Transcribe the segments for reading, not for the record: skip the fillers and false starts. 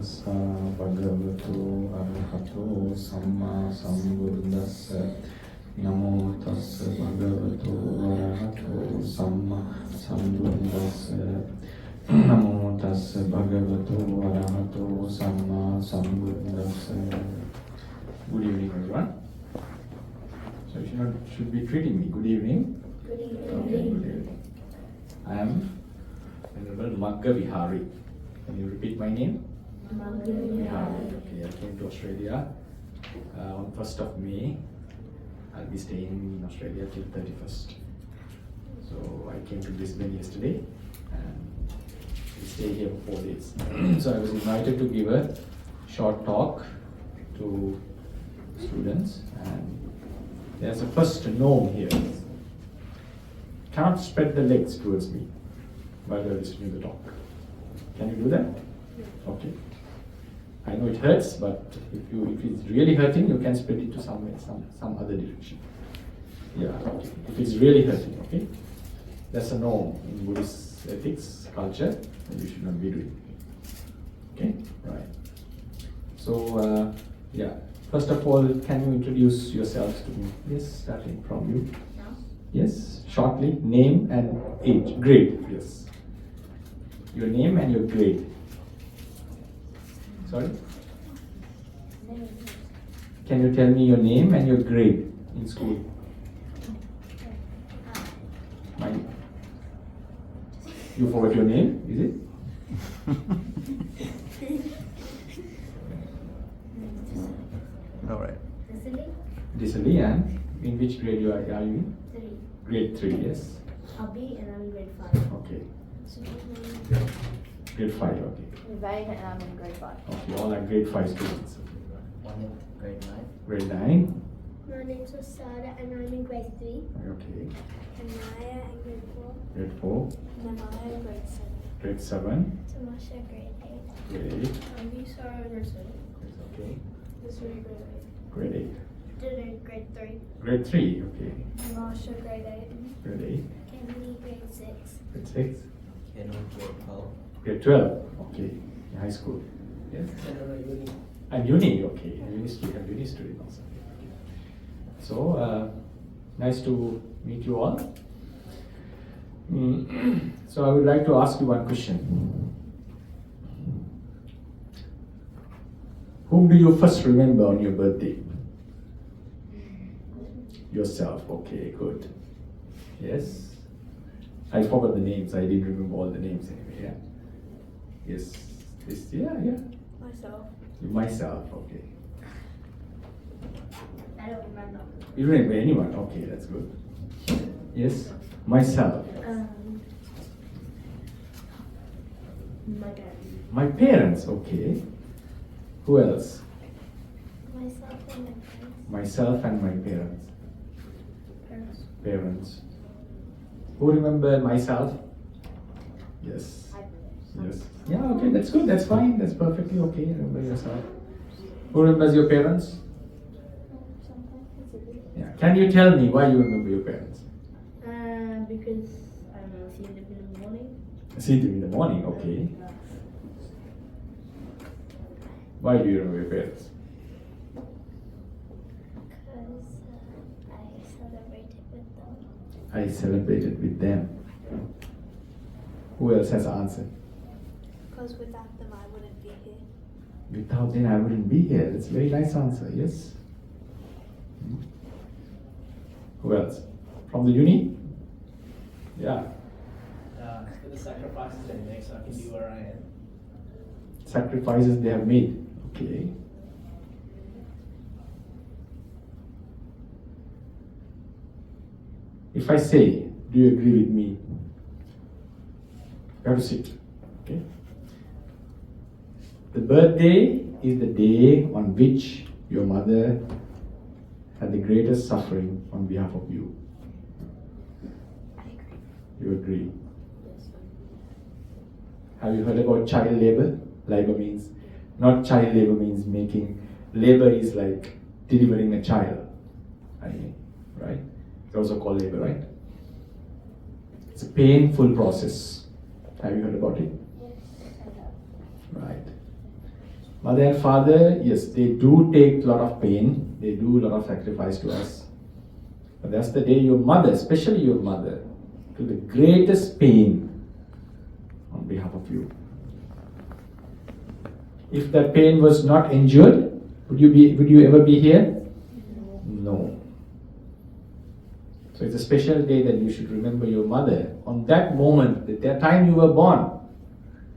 tassa bhagavato arahato samma sambuddhassa. Namo tassa bhagavato arahato samma sambuddhassa. Namo tassa bhagavato arahato samma sambuddhassa. Good evening, everyone. So you should be treating me. Good evening. Good evening. Okay, good evening. I am Venerable Maggavihari. Can you repeat my name? Maggavihari. Okay, I came to Australia on 1st of May. I'll be staying in Australia till 31st. So I came to Brisbane yesterday and we stay here for 4 days. So I was invited to give a short talk to students, and there's a first norm here. Cannot spread the legs towards me while you're listening to the talk. Can you do that? Okay. I know it hurts, but if it's really hurting, you can spread it to some other direction. Yeah, okay. If it's really hurting, okay? That's a norm in Buddhist ethics, culture, and you should not be doing. Okay? Right. So, yeah. First of all, can you introduce yourselves to me? Yes, starting from you. Yes, shortly. Name and age. Grade, yes. Your name and your grade. Sorry? Can you tell me your name and your grade in school? Mine. You forgot your name, is it? All right. Disali, and in which grade are you in? 3. Grade 3, yes. Abhi and I'm in grade 5. Okay. So, Grade 5, okay. Vivek and I'm in grade 5. Okay, all are grade 5 students. One in grade 9. Grade 9, My name's Asada and I'm in grade 3. okay. And Maya in grade 4. Grade 4, And Maya in grade 7. grade 7, Tamasha grade 8. grade 8, Abhi Sara in grade 7. okay. This is grade Grade 8, 8. Dylan grade 3. grade 3, okay. Marsha grade 8. Grade 8, Kennedy grade 6. grade 6, Canon grade 12. grade 12, okay. In high school. Yes. Uni. And uni, okay. Uni student also. Okay. So, nice to meet you all. So I would like to ask you one question. Whom do you first remember on your birthday? Yourself, okay, good. Yes? I forgot the names, I didn't remember all the names anyway, yeah? Yes, this, yeah. Myself. Myself, okay. I don't remember. You don't remember anyone, okay, that's good. Yes? Myself. My dad. My parents, okay. Who else? Myself and my friends. Myself and my parents. Parents. Parents. Who remember myself? Yes. Yes. Yeah, okay, that's good, that's fine, that's perfectly okay. Remember yourself. Who remembers your parents? Sometimes it's a bit. Yeah. Can you tell me why you remember your parents? Because I don't know, seeing them in the morning. See them in the morning, okay. Why do you remember your parents? Because I celebrated with them. I celebrated with them. Who else has answered? Because without them I wouldn't be here. Without them, I wouldn't be here. That's a very nice answer, yes? Who else? From the uni? Yeah. For the sacrifices they make so I can be where I am. Sacrifices they have made. Okay. If I say, do you agree with me? You have to sit. Okay. The birthday is the day on which your mother had the greatest suffering on behalf of you. I agree. You agree? Yes. Have you heard about child labor? Labor means, not child labor means making, labor is like delivering a child. I mean, right? It's also called labor, right? It's a painful process. Have you heard about it? Yes, I have. Right. Mother and father, yes, they do take a lot of pain, they do a lot of sacrifice to us. But that's the day your mother, especially your mother, to the greatest pain on behalf of you. If that pain was not endured, would you ever be here? No. So it's a special day that you should remember your mother on that moment, at that time you were born.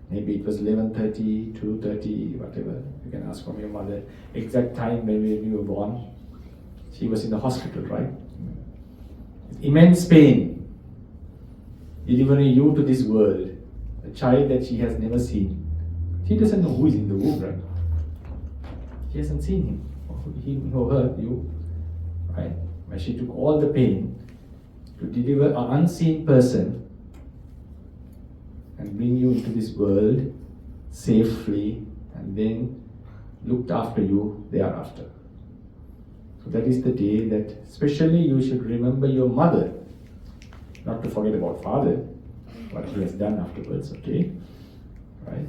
Maybe it was 11:30, 2:30, whatever. You can ask from your mother exact time when you were born. She was in the hospital, right? Immense pain, delivering you to this world, a child that she has never seen. She doesn't know who is in the womb, right? She hasn't seen him, or him or her, you, right? But she took all the pain to deliver an unseen person and bring you into this world safely, and then looked after you thereafter. So that is the day that especially you should remember your mother, not to forget about father, what he has done afterwards, okay? Right?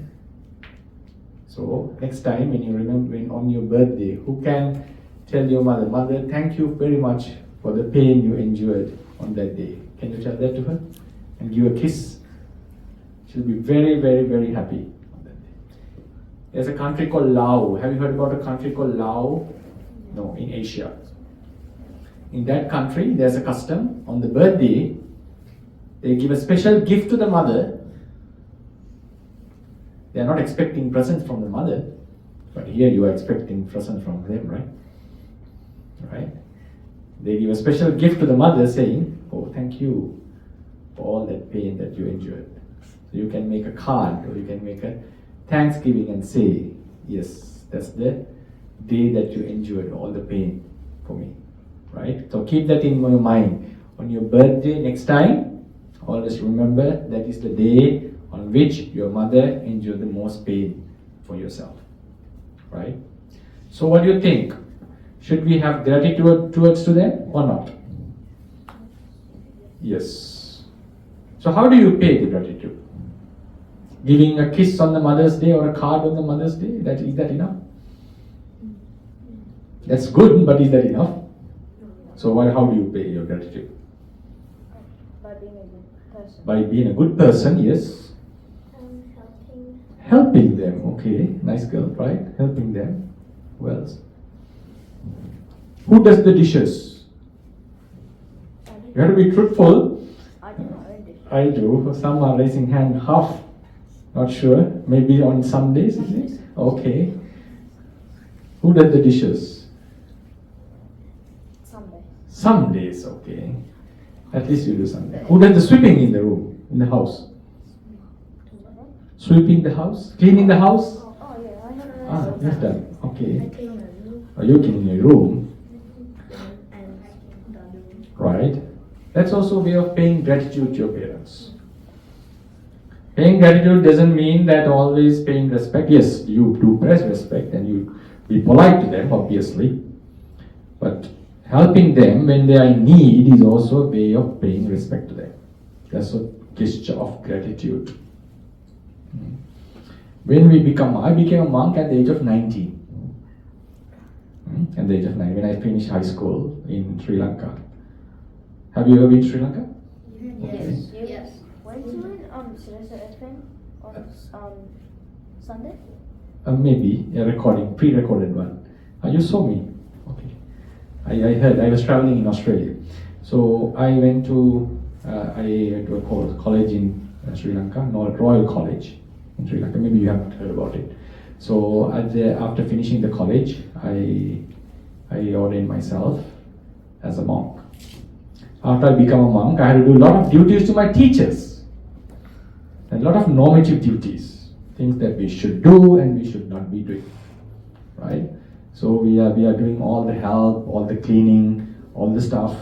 So next time when you remember, when on your birthday, who can tell your mother, Mother, thank you very much for the pain you endured on that day. Can you tell that to her? And give a kiss? She'll be very, very, very happy on that day. There's a country called Laos. Have you heard about a country called Laos? No, in Asia. In that country, there's a custom. On the birthday, they give a special gift to the mother. They are not expecting presents from the mother, but here you are expecting presents from them, right? Right? They give a special gift to the mother saying, oh, thank you for all that pain that you endured. So you can make a card or you can make a Thanksgiving and say, yes, that's the day that you endured all the pain for me, right? So keep that in your mind. On your birthday next time, always remember that is the day on which your mother endured the most pain for yourself, right? So what do you think? Should we have gratitude towards to them or not? Yes. So how do you pay the gratitude? Giving a kiss on the Mother's Day or a card on the Mother's Day? Is that enough? That's good, but is that enough? So how do you pay your gratitude? By being a good person. By being a good person, yes. Helping. Helping them, okay. Nice girl, right? Helping them. Who else? Who does the dishes? You have to be truthful. I do not own this. I do. Some are raising hand half. Not sure. Maybe on some days, is it? Okay. Who does the dishes? Someday. Some days, okay. At least you do something. Who does the sweeping in the room, in the house? Sweeping the house? Cleaning the house? Oh yeah, I Ah, have. you've done. Okay. I clean my room Oh, you're cleaning your room, and the other room. right? That's also a way of paying gratitude to your parents. Paying gratitude doesn't mean that always paying respect. Yes, you do press respect and you be polite to them, obviously. But helping them when they are in need is also a way of paying respect to them. That's a gesture of gratitude. When I became a monk at the age of 19. At the age of 9, when I finished high school in Sri Lanka. Have you ever been to Sri Lanka? Yes. Yes. When did you learn Siddhartha FM on Sunday? Maybe a recording, pre-recorded one. You saw me. Okay. I heard. I was traveling in Australia, so I went to a college in Sri Lanka, Royal College in Sri Lanka. Maybe you haven't heard about it. So after finishing the college, I ordained myself as a monk. After I became a monk, I had to do a lot of duties to my teachers. A lot of normative duties, things that we should do and we should not be doing, right? So we are doing all the help, all the cleaning, all the stuff.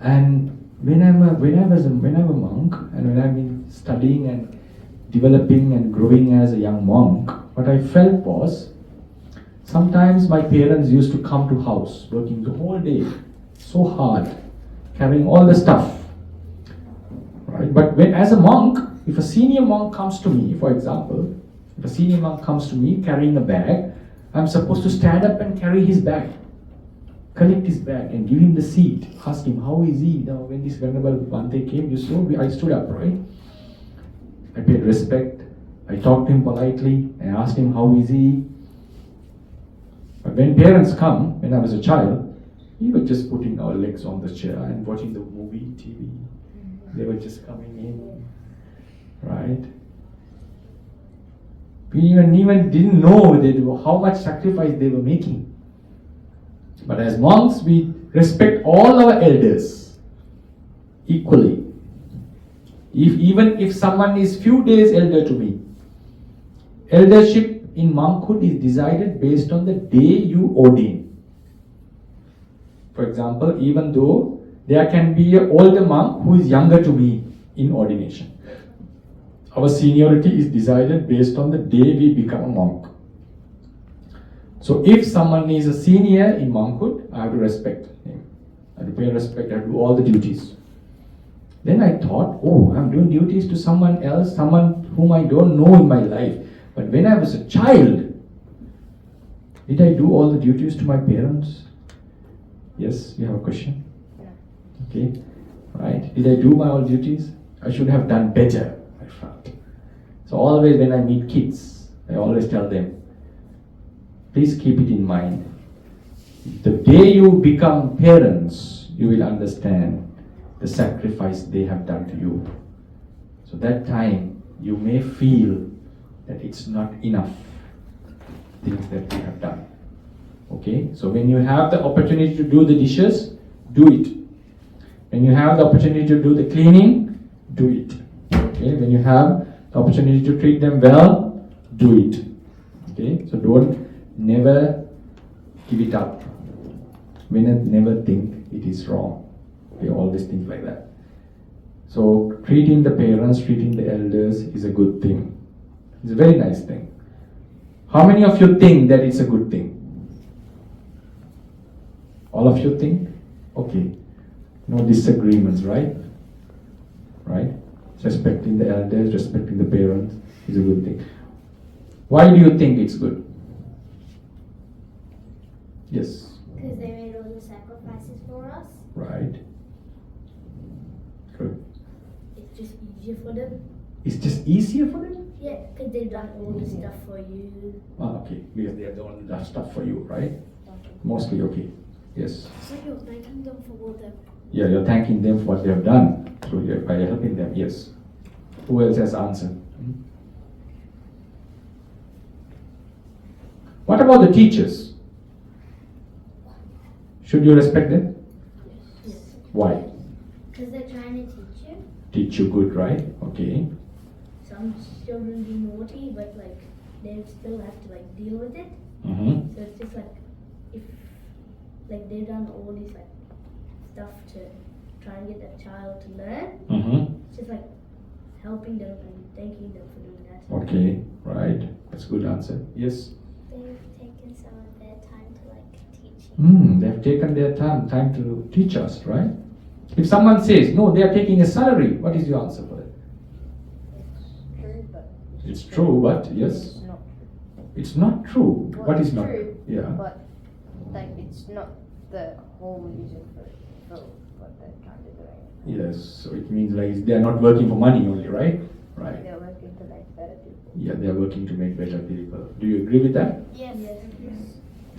And when I'm a monk, and when I've been studying and developing and growing as a young monk, what I felt was sometimes my parents used to come to house working the whole day, so hard, carrying all the stuff. Right? But when, as a monk, if a senior monk comes to me, for example, If a senior monk comes to me carrying a bag, I'm supposed to stand up and carry his bag, collect his bag and give him the seat, ask him how is he. Now when this Venerable Bhante came, you saw, I stood up, right? I paid respect, I talked to him politely, I asked him how is he. But when parents come, when I was a child, we were just putting our legs on the chair and watching the movie, TV. They were just coming in, right? We even didn't know how much sacrifice they were making. But as monks, we respect all our elders equally. Even if someone is few days elder to me, eldership in monkhood is decided based on the day you ordain. For example, even though there can be an older monk who is younger to me in ordination, our seniority is decided based on the day we become a monk. So if someone is a senior in monkhood, I have to respect him. I have to pay respect, I have to do all the duties. Then I thought, oh, I'm doing duties to someone else, someone whom I don't know in my life. But when I was a child, did I do all the duties to my parents? Yes, you have a question? Okay, right. Did I do my all duties? I should have done better, I felt. So always when I meet kids, I always tell them, please keep it in mind. The day you become parents, you will understand the sacrifice they have done to you. So that time, you may feel that it's not enough things that we have done. Okay, so when you have the opportunity to do the dishes, do it. When you have the opportunity to do the cleaning, do it. Okay, when you have the opportunity to treat them well, do it. Okay, so never give it up. Never think it is wrong. Okay, always think like that. So treating the parents, treating the elders is a good thing. It's a very nice thing. How many of you think that it's a good thing? All of you think? Okay. No disagreements, right? Right? Respecting the elders, respecting the parents is a good thing. Why do you think it's good? Yes. Because they made all the sacrifices for us. Right. Good. It's just easier for them. It's just easier for them? Yeah, because they've done all the stuff for you. Ah, okay. Because they have done that stuff for you, right? Mostly okay. Yes. So you're thanking them for all them. Yeah, you're thanking them for what they have done. So you're by helping them, yes. Who else has answered? What about the teachers? Should you respect them? Yes. Why? Because they're trying to teach you. Teach you good, right? Okay. Some children be naughty, but like they still have to like deal with it. Mm-hmm. So it's just like if like they've done all these like stuff to try and get that child to learn. Mm-hmm. It's just like helping them and thanking them for doing that. Okay, right. That's a good answer. Yes. They've taken some of their time to like teach you. They've taken their time to teach us, right? If someone says, no, they are taking a salary, what is your answer for that? True, but It's true, but yes. it's not. It's not true. Well, What is it's not? true, Yeah. But like it's not the whole reason for what they're kind of doing. Yes. So it means like they are not working for money only, right? Right. They're working to make better people. Yeah, they are working to make better people. Do you agree with that? Yes.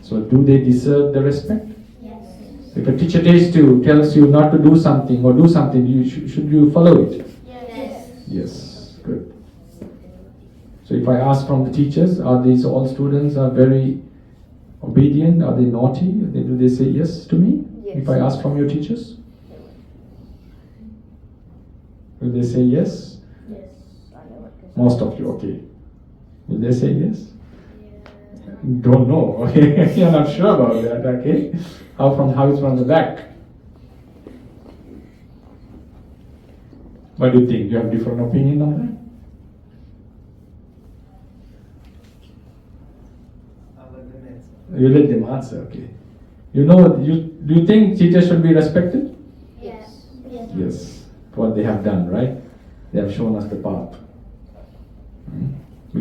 So do they deserve the respect? Yes. If a teacher tells you not to do something or do something, should you follow it? Yes. Yes. Good. So if I ask from the teachers, are these all students are very obedient? Are they naughty? Do they say yes to me? Yes. If I ask from your teachers? Will they say yes? Yes, I know what this Most of you, okay. Will they say yes? Don't know, okay. You're not sure about that, okay. How it's from the back? What do you think? You have different opinion on that? I'll let them answer. You let them answer, okay. Do you think teachers should be respected? Yes. Yes. What they have done, right? They have shown us the path.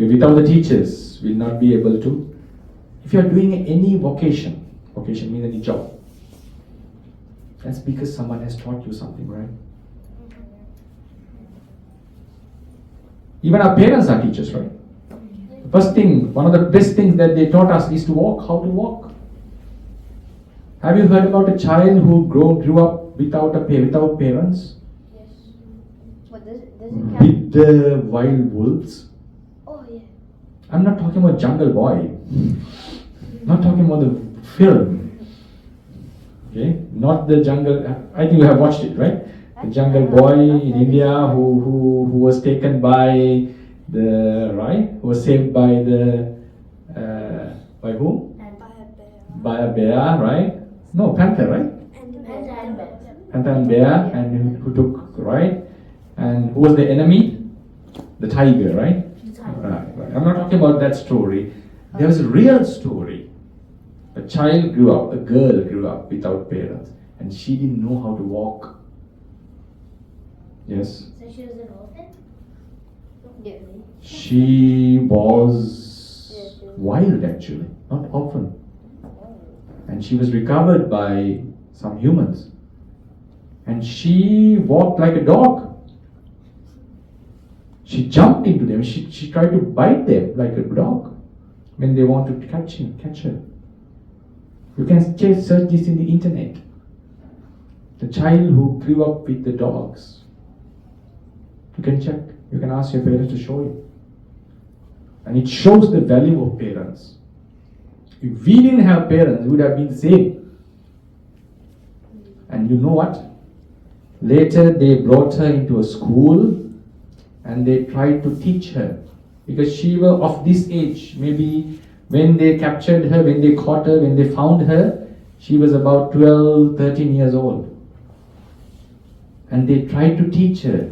Because without the teachers, we'll not be able to. If you are doing any vocation means any job, that's because someone has taught you something, right? Even our parents are teachers, right? The first thing, one of the best things that they taught us is to walk, how to walk. Have you heard about a child who grew up without parents? Yes. What does it count? With the wild wolves? Oh yeah. I'm not talking about Jungle Boy. Not talking about the film. Okay? Not the jungle. I think you have watched it, right? The Jungle Boy in India who was taken by the, right? Who was saved by the, by whom? By a bear, right? No, panther, right? Panther and bear, and who took, right? And who was the enemy? The tiger, right? Right. I'm not talking about that story. There was a real story. A child grew up, a girl grew up without parents, and she didn't know how to walk. Yes? So she was an orphan? Yeah. She was wild actually, not orphan. And she was recovered by some humans. And she walked like a dog. She jumped into them. She tried to bite them like a dog when they wanted to catch her. You can search this in the internet. The child who grew up with the dogs. You can check. You can ask your parents to show you. And it shows the value of parents. If we didn't have parents, we would have been saved. And you know what? Later they brought her into a school and they tried to teach her. Because she was of this age. Maybe when they captured her, when they caught her, when they found her, she was about 12, 13 years old. And they tried to teach her.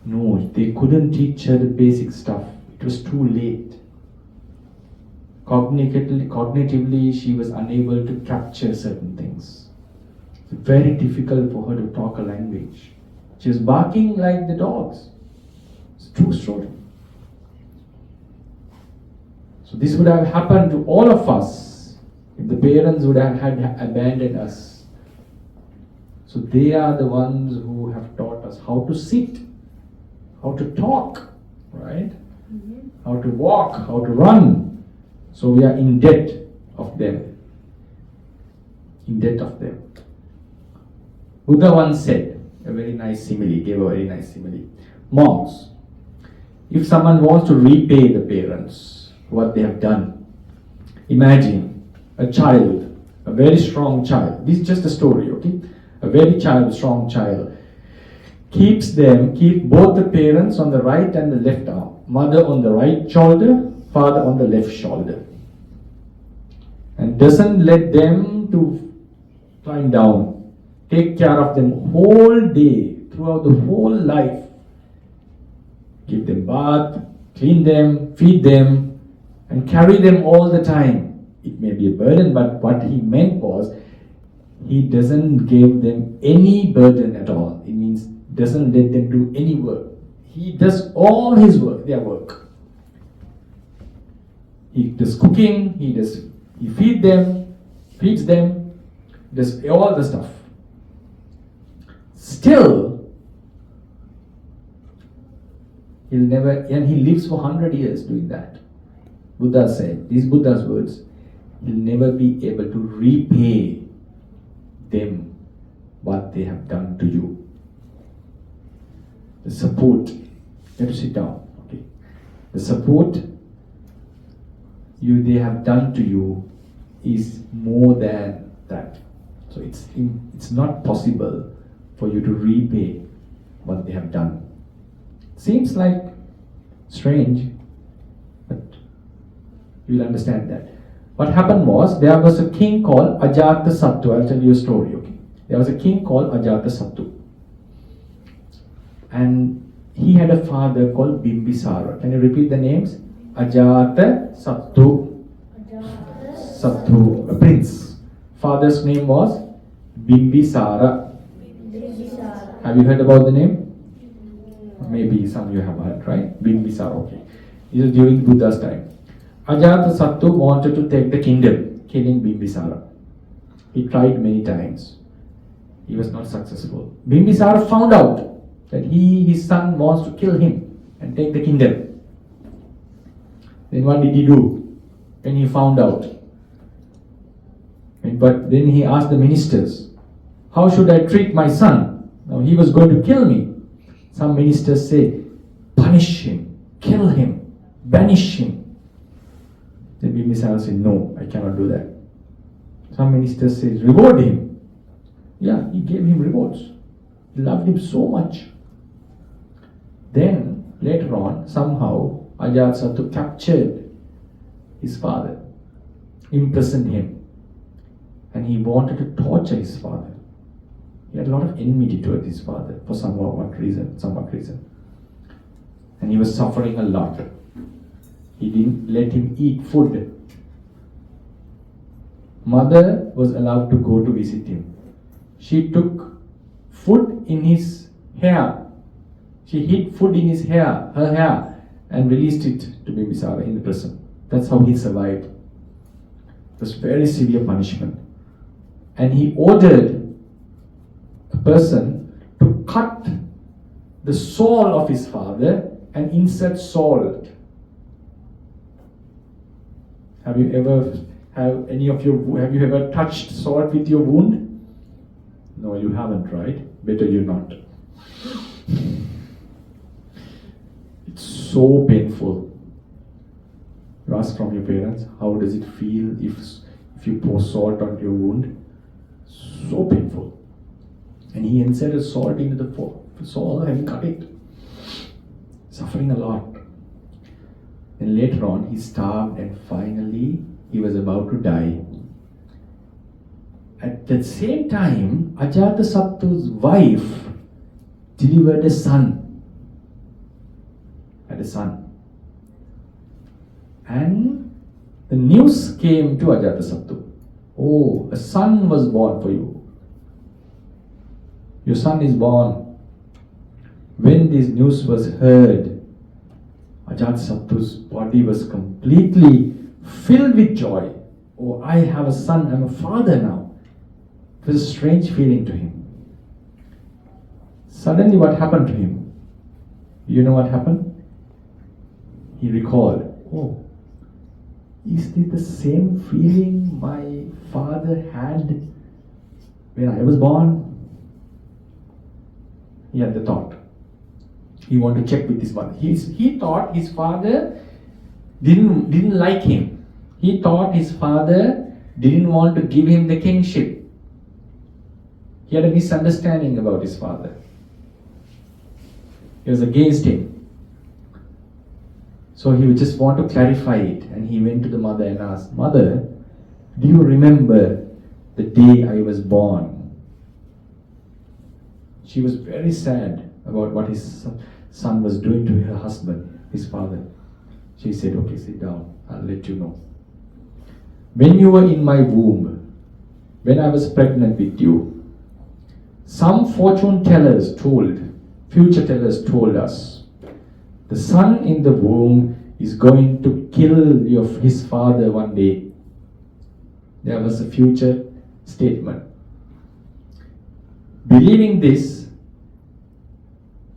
No, they couldn't teach her the basic stuff. It was too late. Cognitively, she was unable to capture certain things. It's very difficult for her to talk a language. She was barking like the dogs. It's a true story. So this would have happened to all of us if the parents would have had abandoned us. So they are the ones who have taught us how to sit, how to talk, right? How to walk, how to run. So we are in debt of them. In debt of them. Buddha once said, gave a very nice simile. Monks, if someone wants to repay the parents what they have done, imagine a child, a very strong child. This is just a story, okay? A very strong child keep both the parents on the right and the left arm. Mother on the right shoulder, father on the left shoulder. And doesn't let them to climb down. Take care of them whole day, throughout the whole life. Give them bath, clean them, feed them, and carry them all the time. It may be a burden, but what he meant was, he doesn't give them any burden at all. It means doesn't let them do any work. He does all his work, their work. He does cooking, he feeds them, does all the stuff. Still, he lives for 100 years doing that. Buddha said, these Buddha's words, he'll never be able to repay them what they have done to you. The support, you have to sit down, okay? The support they have done to you is more than that. So it's not possible for you to repay what they have done. Seems like strange, but you will understand that. What happened was, there was a king called Ajatasattu. I'll tell you a story, okay? There was a king called Ajatasattu. And he had a father called Bimbisara. Can you repeat the names? Ajatasattu. Sattu, a prince. Father's name was Bimbisara. Have you heard about the name? Maybe some of you have heard, right? Bimbisara, okay. This is during Buddha's time. Ajatasattu wanted to take the kingdom, killing Bimbisara. He tried many times. He was not successful. Bimbisara found out that his son wants to kill him and take the kingdom. Then what did he do when he found out? But then he asked the ministers, how should I treat my son? Now he was going to kill me. Some ministers say, punish him, kill him, banish him. Then Bimbisara said, no, I cannot do that. Some ministers say, reward him. Yeah, he gave him rewards. He loved him so much. Then, later on, somehow, Ajatasattu captured his father, imprisoned him, and he wanted to torture his father. He had a lot of enmity toward his father for some reason. And he was suffering a lot. He didn't let him eat food. Mother was allowed to go to visit him. She took food in his hair. She hid food in his hair, her hair, and released it to Bimbisara in the prison. That's how he survived. It was very severe punishment. And he ordered a person to cut the soul of his father and insert salt. Have you ever touched salt with your wound? No, you haven't, right? Better you not. It's so painful. You ask from your parents, how does it feel if you pour salt on your wound? So painful. And he inserted salt into the soul and cut it. Suffering a lot. And later on, he starved and finally he was about to die. At the same time, Ajatasattu's wife delivered a son. Had a son. And the news came to Ajatasattu. Oh, a son was born for you. Your son is born. When this news was heard, Ajatasattu's body was completely filled with joy. Oh, I have a son, I'm a father now. It was a strange feeling to him. Suddenly what happened to him? You know what happened? He recalled, oh, is this the same feeling my father had when I was born? He had the thought. He wanted to check with his father. He thought his father didn't like him. He thought his father didn't want to give him the kingship. He had a misunderstanding about his father. He was against him. So he would just want to clarify it. And he went to the mother and asked, Mother, do you remember the day I was born? She was very sad about what his son was doing to her husband, his father. She said, okay, sit down, I'll let you know. When you were in my womb, when I was pregnant with you, some fortune tellers future tellers told us, the son in the womb is going to kill his father one day. There was a future statement. Believing this,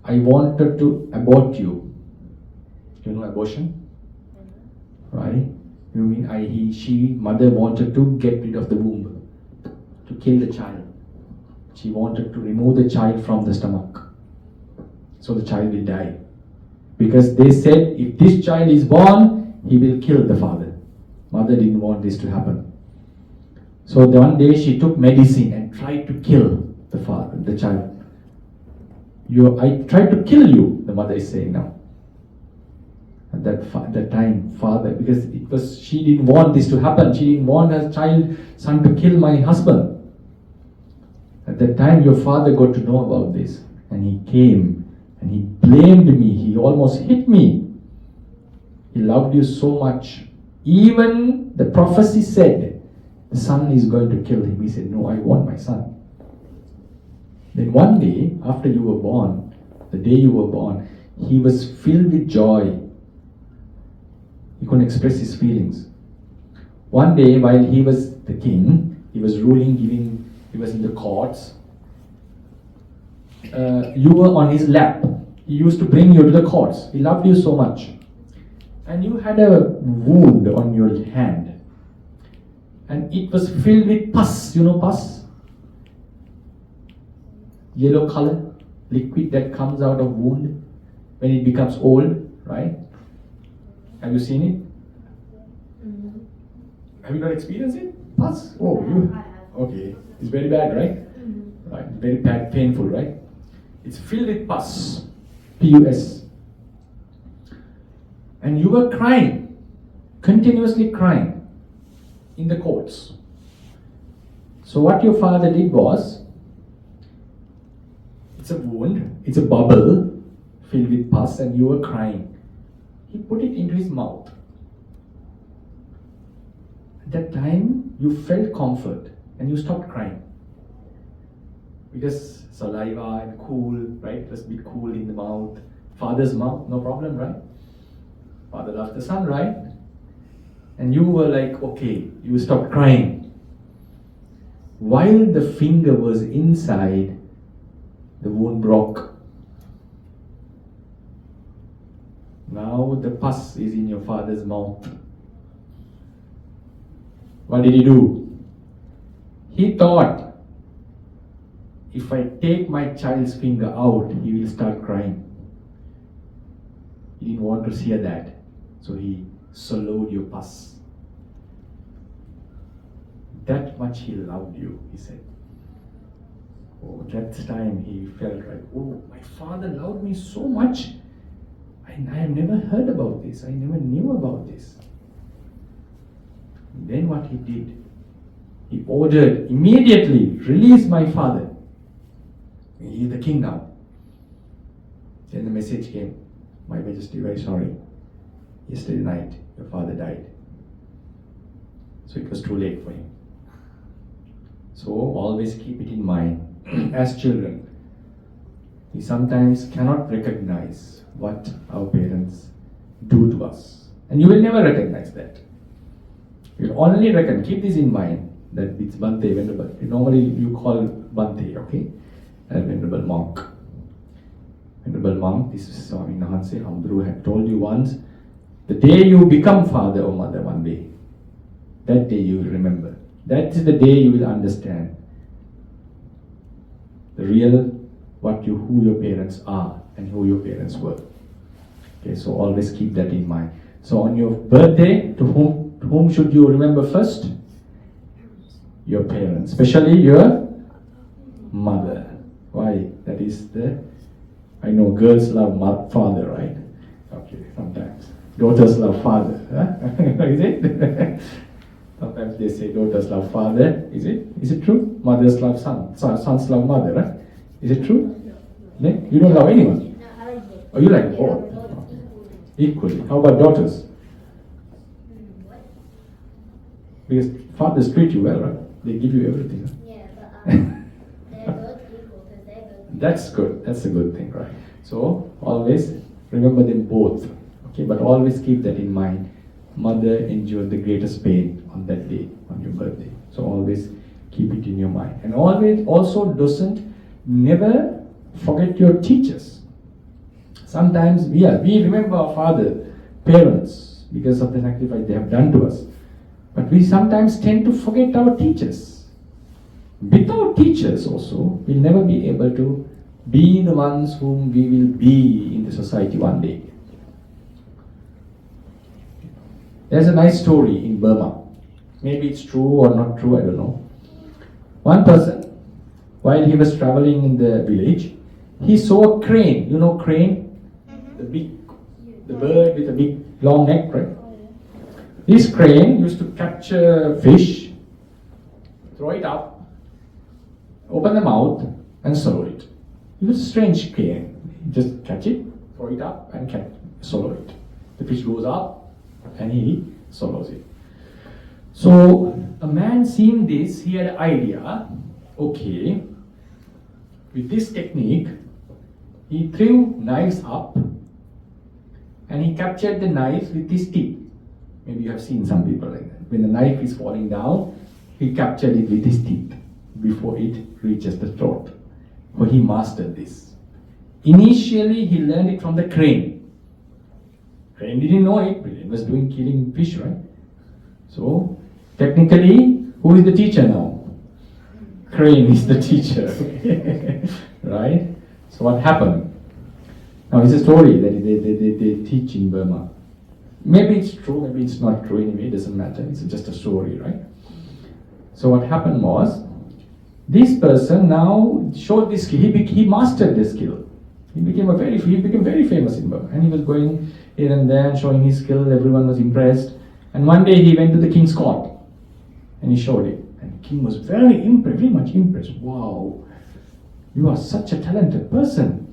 I wanted to abort you. You know abortion? Right? You mean mother wanted to get rid of the womb, to kill the child. She wanted to remove the child from the stomach. So the child will die. Because they said, if this child is born, he will kill the father. Mother didn't want this to happen. So one day she took medicine and tried to kill the child. I tried to kill you, the mother is saying now. At that time, father, because she didn't want this to happen. She didn't want her son to kill my husband. At that time, your father got to know about this. And he came and he blamed me. He almost hit me. He loved you so much. Even the prophecy said, the son is going to kill him. He said, no, I want my son. Then one day, after you were born, the day you were born, he was filled with joy. He couldn't express his feelings. One day, while he was the king, he was ruling, he was in the courts. You were on his lap. He used to bring you to the courts. He loved you so much. And you had a wound on your hand. And it was filled with pus. You know pus? Yellow color, liquid that comes out of wound when it becomes old, right? Have you seen it? Mm-hmm. Have you not experienced it? Pus? Oh, you? I have. Okay. It's very bad, right? Mm-hmm. Right. Very bad, painful, right? It's filled with pus. P-U-S. And you were crying, continuously crying in the courts. So what your father did was, it's a wound, it's a bubble filled with pus and you were crying. He put it into his mouth. At that time, you felt comfort and you stopped crying. Because saliva and cool, right? Just be cool in the mouth. Father's mouth, no problem, right? Father loves the son, right? And you were like, okay, you stopped crying. While the finger was inside, the wound broke. Now the pus is in your father's mouth. What did he do? He thought, if I take my child's finger out, he will start crying. He didn't want to hear that. So he swallowed your pus. That much he loved you, he said. Oh, that time he felt like, oh, my father loved me so much. I have never heard about this. I never knew about this. And then what he did, he ordered immediately, release my father. He is the king now. Then the message came, My Majesty, very sorry. Yesterday night, your father died. So it was too late for him. So always keep it in mind. As children, we sometimes cannot recognize what our parents do to us. And you will never recognize that. You'll only reckon, keep this in mind, that it's Bante, Venerable. Normally you call Bante, okay? Venerable monk. Venerable monk, this is Swami Nahanse Hamdru had told you once, the day you become father or mother one day, that day you will remember. That is the day you will understand the real, who your parents are and who your parents were. Okay, so always keep that in mind. So on your birthday, to whom should you remember first? Your parents, especially your mother. Why? That is I know girls love father, right? Okay, sometimes. Daughters love father. Huh? Is it? Sometimes they say daughters love father. Is it? Is it true? Mothers love sons love mother, right? Is it true? No? You don't love anyone? No, I like both. Oh, you like both? Equally. How about daughters? What? Because fathers treat you well, right? They give you everything. Huh? Yeah, but they're both equal because they're both. That's good. That's a good thing, right? So always remember them both. Okay, but always keep that in mind. Mother endured the greatest pain on that day, on your birthday. So always keep it in your mind. And always also never forget your teachers. Sometimes, we remember our parents, because of the sacrifice they have done to us. But we sometimes tend to forget our teachers. Without teachers also, we'll never be able to be the ones whom we will be in the society one day. There's a nice story in Burma. Maybe it's true or not true, I don't know. One person, while he was traveling in the village, he saw a crane. You know crane? The bird with a big long neck, right? This crane used to capture fish, throw it up, open the mouth, and swallow it. It was a strange crane. Just catch it, throw it up, and swallow it. The fish goes up, and he swallows it. So a man seeing this, he had an idea. Okay, with this technique, he threw knives up and he captured the knives with his teeth. Maybe you have seen some people like that. When the knife is falling down, he captured it with his teeth before it reaches the throat. So he mastered this. Initially, he learned it from the crane. Crane didn't know it, but he was killing fish, right? So, technically, who is the teacher now? Crane is the teacher, right? So what happened? Now it's a story that they teach in Burma. Maybe it's true, maybe it's not true, anyway, it doesn't matter, it's just a story, right? So what happened was, this person now showed this skill, he mastered this skill. He became very famous in Burma, and he was going here and there and showing his skill, everyone was impressed. And one day he went to the king's court, and he showed it. And the king was very much impressed. Wow, you are such a talented person.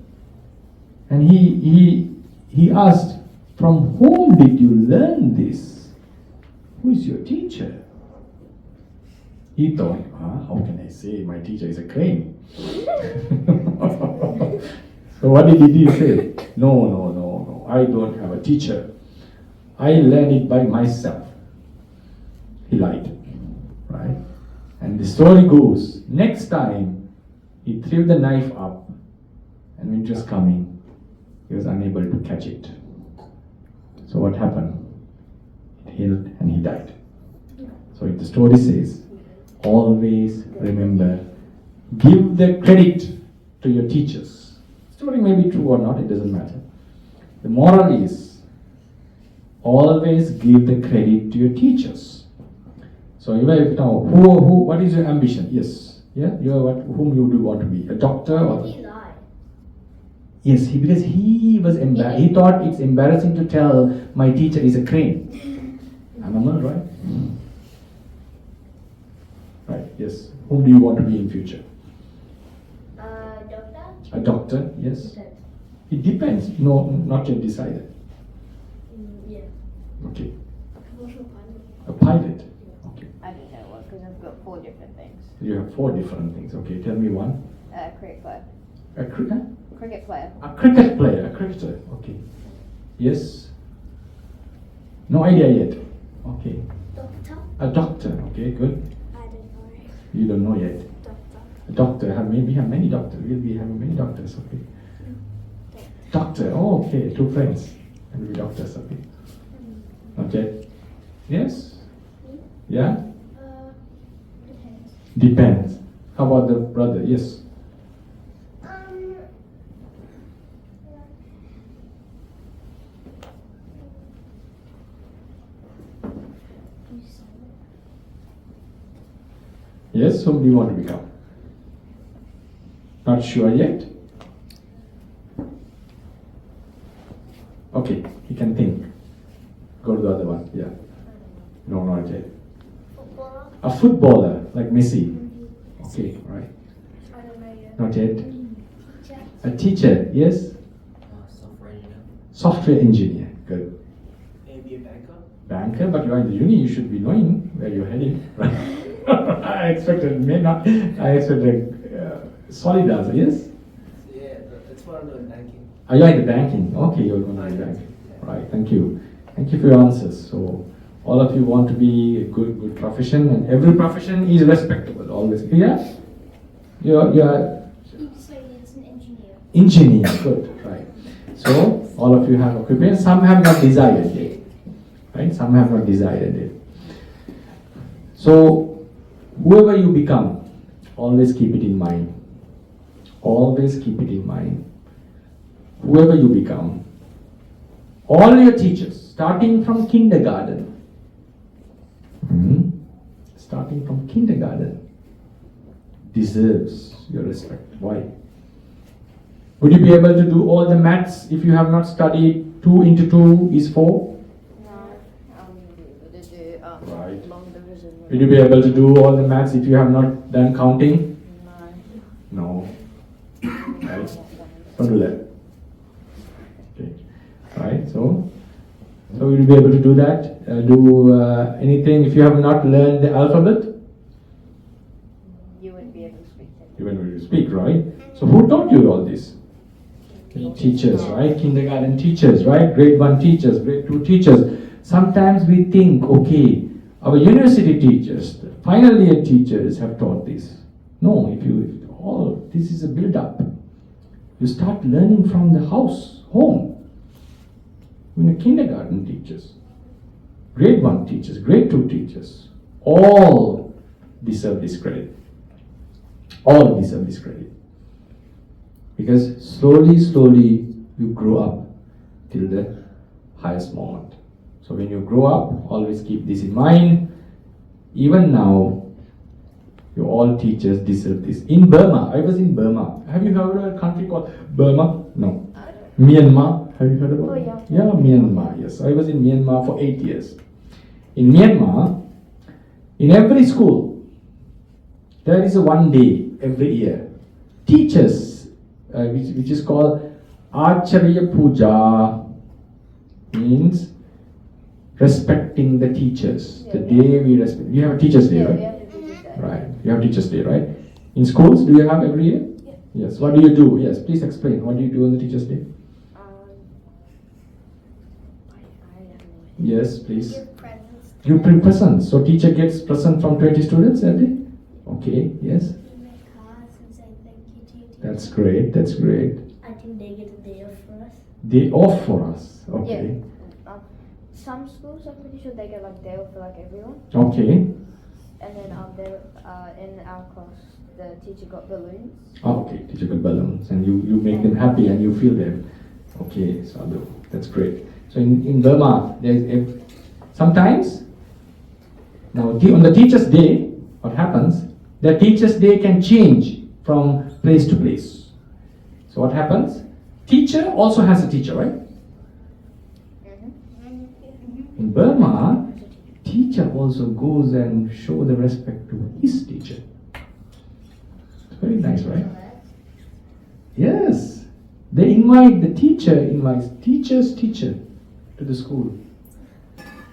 And he asked, from whom did you learn this? Who is your teacher? He thought, how can I say my teacher is a crane? So what did he say? No, I don't have a teacher. I learned it by myself. He lied, right? And the story goes, next time he threw the knife up, and when it was coming, he was unable to catch it. So what happened? It healed and he died. So the story says, always remember, give the credit to your teachers. Story may be true or not, it doesn't matter. The moral is, always give the credit to your teachers. So you have now, what is your ambition? Yes, yeah, you are whom you do want to be, a doctor or? He lied. Yes, because he was embarrassed. He thought it's embarrassing to tell my teacher is a crane. Animal, right? Right, yes. Whom do you want to be in future? Doctor? A doctor, yes. Depends. It depends. No, not yet decided. Yeah. Okay. Commercial pilot. A pilot. Okay. I don't know what, because I've got 4 different things. You have 4 different things. Okay, tell me one. Cricket player. A cricket? Cricket player. A cricket player. A cricketer. Okay. Yes. No idea yet. Okay. Doctor? A doctor. Okay, good. I don't know. You don't know yet. Doctor. A doctor. We have many doctors. We'll be having many doctors. Okay. Doctor. Oh, okay. 2 friends. And we'll be doctors. Okay. Okay. Yes. Yeah. Depends. Depends. How about the brother? Yes. Yes, whom do you want to become? Not sure yet? Okay, you can think. Go to the other one, yeah. No, not yet. Footballer? A footballer, like Messi. Okay, right. I don't know yet. Not yet. Teacher? A teacher, yes? Software engineer. Software engineer, good. Maybe a banker. Banker, but you are in the uni, you should be knowing where you're heading, right? I expected solid answer, yes? Yeah, that's what I'm doing, banking. Are you in the banking? Okay, you're going to be banking. Right, thank you. Thank you for your answers. So, all of you want to be a good profession, and every profession is respectable, always. Yeah? You're You say it's an engineer. engineer, good, right. So, all of you have occupation, some have not decided yet. Right, some have not decided yet. So, whoever you become, always keep it in mind. Always keep it in mind. Whoever you become, all your teachers, starting from kindergarten, starting from kindergarten, deserves your respect. Why? Would you be able to do all the maths if you have not studied 2 into 2 is 4? No, I wouldn't be able to do Right. long division. Will you be able to do all the maths if you have not done counting? No. No. Right? Don't do that. Okay. Right, so will you be able to do that? Do anything if you have not learned the alphabet? You wouldn't be able to speak it. You won't be able to speak, right? So who taught you all this? Teachers, right? Kindergarten teachers, right? Grade 1 teachers, grade 2 teachers. Sometimes we think, okay, our university teachers, the final year teachers have taught this. No, this is a build-up. You start learning from the house, home. Kindergarten teachers, grade 1 teachers, grade 2 teachers, all deserve this credit. All deserve this credit. Because slowly you grow up till the highest moment. So when you grow up, always keep this in mind. Even now, you all teachers deserve this. In Burma, I was in Burma. Have you heard of a country called Burma? No. Myanmar, have you heard about it? Oh, Yeah, Myanmar, yes. I was in Myanmar for 8 years. In Myanmar, in every school, there is a one day every year. Teachers, which is called Acharya Puja, means respecting the teachers. The day we respect. We have a Teachers' Day, Yeah, right? we have to do that. Right. You have Teachers' Day, right? In schools, do you have every year? Yeah. Yes. What do you do? Yes, please explain. What do you do on the Teachers' Day? I don't know. Yes, please. Give presents. You bring presents. So teacher gets present from 20 students every day? Okay, yes. We make cards and say thank you to your teacher. That's great, that's great. I think they get a day off for us. Day off for us. Okay. Some schools, I'm pretty sure they get like day off for like everyone. Okay. And then in our class, the teacher got balloons. Oh, okay. Teacher got balloons and you make them happy and you feel them. Okay, Sadhu. That's great. So in Burma, sometimes, now on the Teacher's Day, what happens? The Teacher's Day can change from place to place. So what happens? Teacher also has a teacher, right? In Burma, teacher also goes and show the respect to his teacher. It's very nice, right? Yes. They invite the teacher, invites teacher's teacher to the school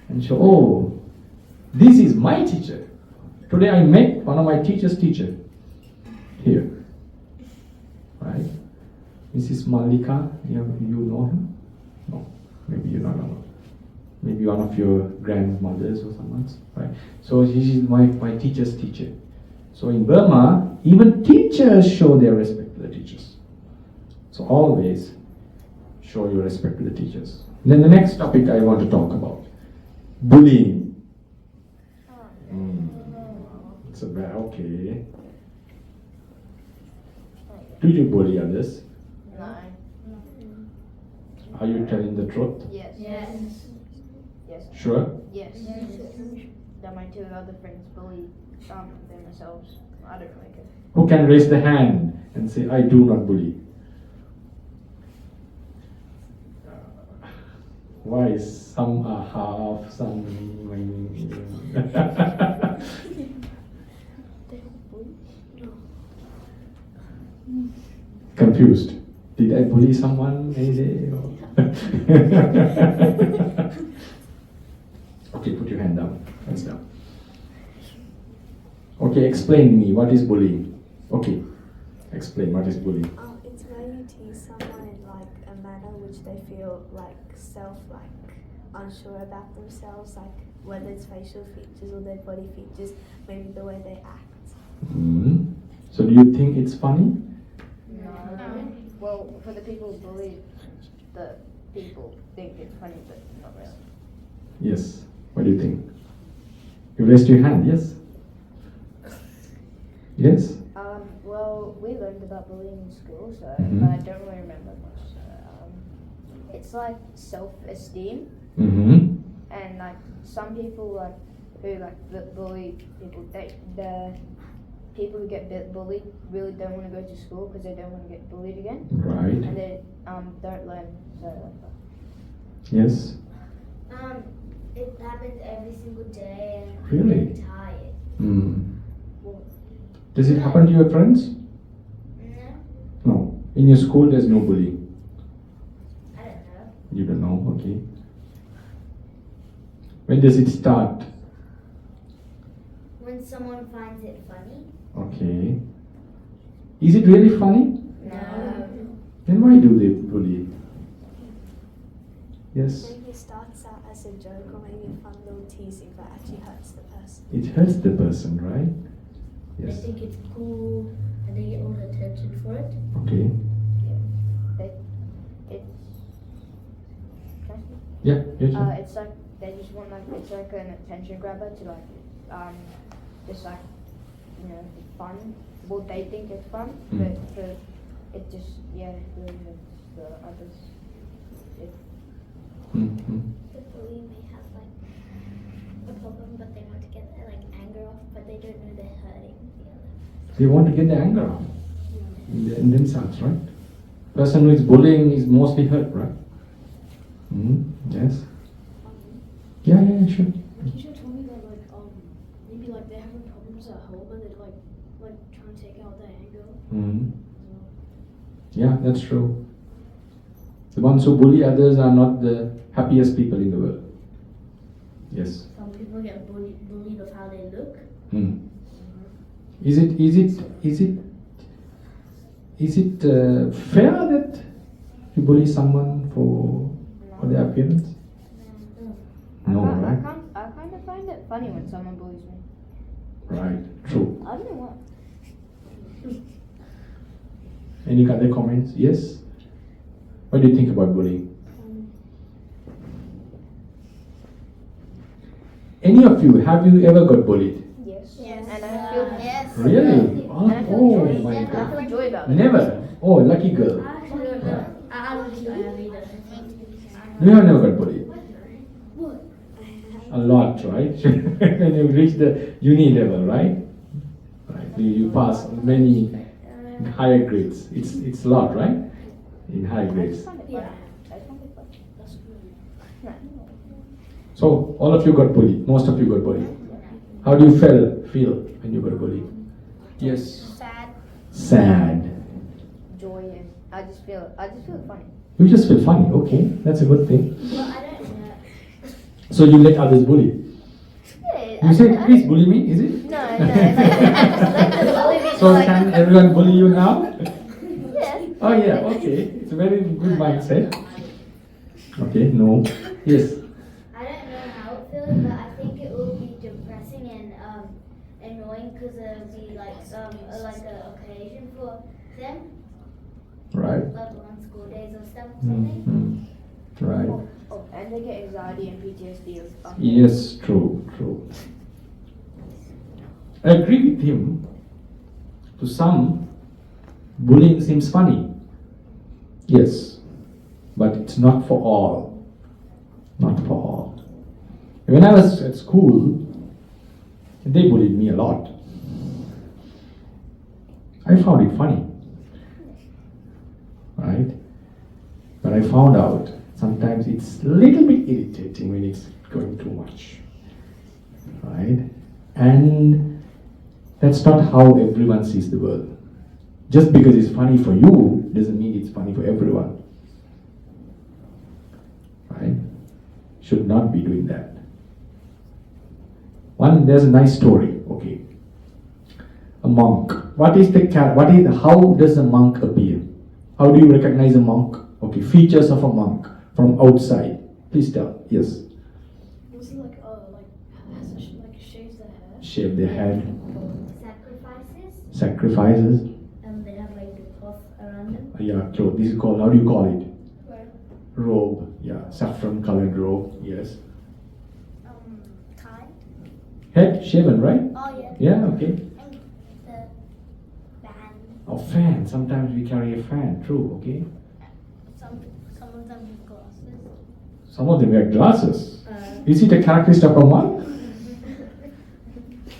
and show, oh, this is my teacher. Today I met one of my teacher's teacher here. Right? Mrs. Malika, you know him? No, maybe you don't know. Maybe one of your grandmothers or someone's, right? So she is my teacher's teacher. So in Burma, even teachers show their respect to the teachers. So always show your respect to the teachers. Then the next topic I want to talk about, bullying. It's a bad, okay. Do you bully others? No. Are you telling the truth? Yes. Yes. Yes. Sure? Yes. That my two other friends bully themselves. I don't really care. Who can raise the hand and say, I do not bully? Why? Some are half, some... Confused. Did I bully someone any day? Okay, put your hand down. Hands down. Okay, explain me. What is bullying? Okay, explain what is bullying. It's when you tease someone in like a manner which they feel like unsure about themselves, like whether it's facial features or their body features, maybe the way they act. So do you think it's funny? No. Well, for the people who bully, the people think it's funny, but not really. Yes. What do you think? You raised your hand, yes? Yes? Well, we learned about bullying in school, so Mhm. I don't really remember much. So, it's like self-esteem, and like some people who bully people, the people who get bullied really don't want to go to school because they don't want to get bullied again, Right. and they don't learn. So Yes? It happens every single day and I'm Really? really tired. Does it happen to your friends? No, No. In your school, there's no bullying. I don't know. You don't know, okay. When does it start? When someone finds it funny? Okay. Is it really funny? No. Then why do they bully? Yes. Maybe it starts out as a joke or maybe a fun little teasing, but actually hurts the person. It hurts the person, right? They Yes. think it's cool and they get all the attention for it. Okay. It's Yeah, your turn. it's like they just want like it's like an attention grabber to like just like fun. Well, they think it's fun, but for it just really hurts the others. Mm-hmm. The bully may have like a problem, but they want to get their like anger off, but they don't know they're hurting the other. They want to get the anger out in themselves, right? Person who is bullying is mostly hurt, right? Yes. Yeah, sure. My teacher told me that maybe like they're having problems at home and they're like trying to take out their anger. Yeah, that's true. The ones who bully others are not the happiest people in the world. Yes. Some people get bullied of how they look. Is it fair that you bully someone for their appearance? No, right? I kind of find it funny when someone bullies me. Right, true. I don't know why. Any other comments? Yes? What do you think about bullying? Any of you, have you ever got bullied? Yes. Yes. And I feel Yes. Really? And I feel Oh joy. my I God. feel joy about it. Never? Oh, lucky girl. I actually don't know. I don't think I have either. You have never got bullied? A lot, right? When you reach the uni level, right? Right. You pass many higher grades. It's a lot, right? In high I grades. just find it funny. I find it funny. That's good. So all of you got bullied. Most of you got bullied. How do you feel when you got bullied? Yes. Sad. Joy and I just feel funny. You just feel funny. Okay, that's a good thing. Well, I don't know. So you let others bully. Yeah. You say, please bully me. Is it? No. Like the bully me. So can everyone bully you now? Yeah. Oh yeah, okay. It's a very good mindset. Okay, no. Yes. I don't know how it feels, but I think it will be depressing and annoying because it'll be like an occasion for them, Right. like on school days or stuff or something. Right. Oh, and they get anxiety and PTSD of Yes, true. I agree with him. To some, bullying seems funny. Yes. But it's not for all. Not for all. When I was at school, they bullied me a lot. I found it funny. Right? But I found out sometimes it's a little bit irritating when it's going too much. Right? And that's not how everyone sees the world. Just because it's funny for you doesn't mean it's funny for everyone. Right? Should not be doing that. There's a nice story. Okay. A monk. How does a monk appear? How do you recognize a monk? Okay, features of a monk from outside. Please tell. Yes. Was it shaves their hair? Shave their head. Sacrifices. Sacrifices. They have like the cloth around them. Yeah, clothes. This is called, how do you call it? Robe. Yeah, saffron colored robe. Yes. Tie. Head shaven, right? Oh yeah. Yeah, okay. And the band. Oh, fan. Sometimes we carry a fan. True, okay. Some of them have glasses. Some of them wear glasses. Is it a characteristic of a monk?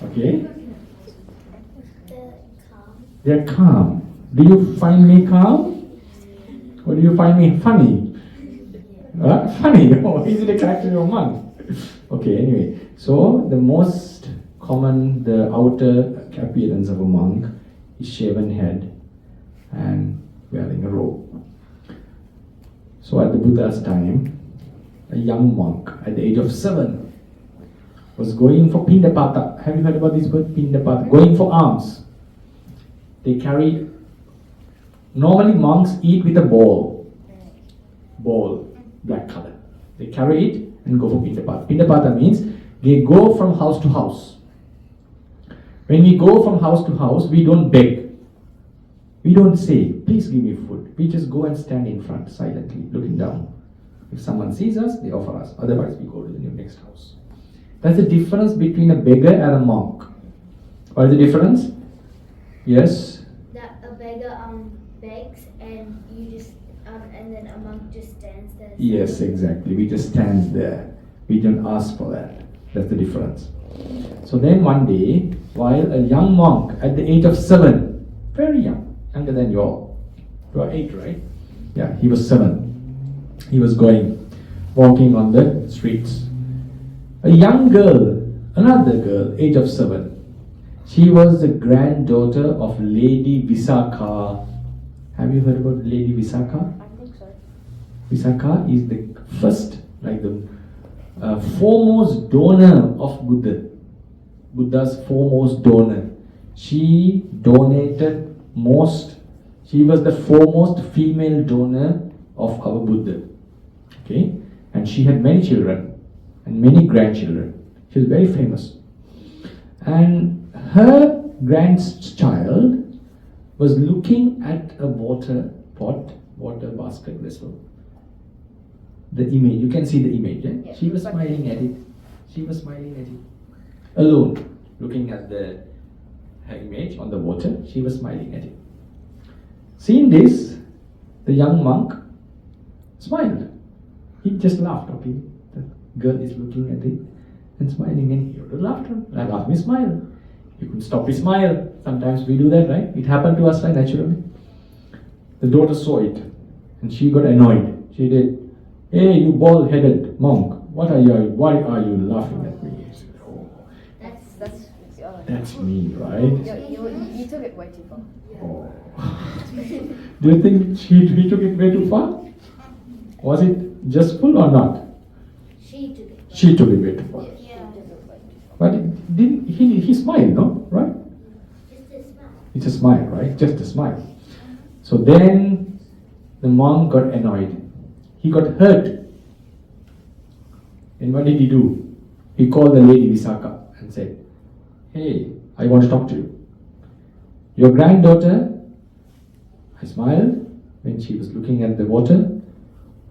Okay. The calm. They're calm. Do you find me calm? Or do you find me funny? Funny? Oh, is it a characteristic of a monk? Okay, anyway. So, the most common, the outer appearance of a monk is shaven head and wearing a robe. So, at the Buddha's time, a young monk at the age of 7 was going for pindapata. Have you heard about this word, pindapata? Going for alms. They carried, normally monks eat with a bowl, black color. They carry it and go for Pindapata. Pindapata means they go from house to house. When we go from house to house, we don't beg. We don't say, please give me food. We just go and stand in front silently, looking down. If someone sees us, they offer us. Otherwise, we go to the next house. That's the difference between a beggar and a monk. What is the difference? Yes? That a beggar begs and you just and then a monk just stands there. Yes, exactly. We just stand there. We don't ask for that. That's the difference. So then one day, while a young monk at the age of 7, very young, younger than you all. You are 8, right? Yeah, he was 7. He was walking on the streets. A young girl, another girl, age of 7. She was the granddaughter of Lady Visakha. Have you heard about Lady Visakha? I think so. Visakha is the first, like the foremost donor of Buddha. Buddha's foremost donor. She donated most. She was the foremost female donor of our Buddha. Okay? And she had many children and many grandchildren. She was very famous. And her grandchild was looking at a water basket vessel. The image, you can see the image, yeah? Yeah. She was smiling at it. She was smiling at it. Alone, looking at her image on the water, she was smiling at it. Seeing this, the young monk smiled. He just laughed, okay? The girl is looking at it and smiling, and he would laugh. Laugh me smile. You couldn't stop his smile. Sometimes we do that, right? It happened to us, right? Naturally. The daughter saw it and she got annoyed. She did, "Hey, you bald-headed monk, why are you laughing at me?" He said, "Oh, that's me, right?" You took it way too far. Oh. Do you think he took it way too far? Was it justful or not? She took it. She took it way too far. Yeah. But he smiled, no? Right? Just a smile. It's a smile, right? Just a smile. So then the monk got annoyed. He got hurt. And what did he do? He called the lady Visakha and said, "Hey, I want to talk to you. Your granddaughter," I smiled when she was looking at the water.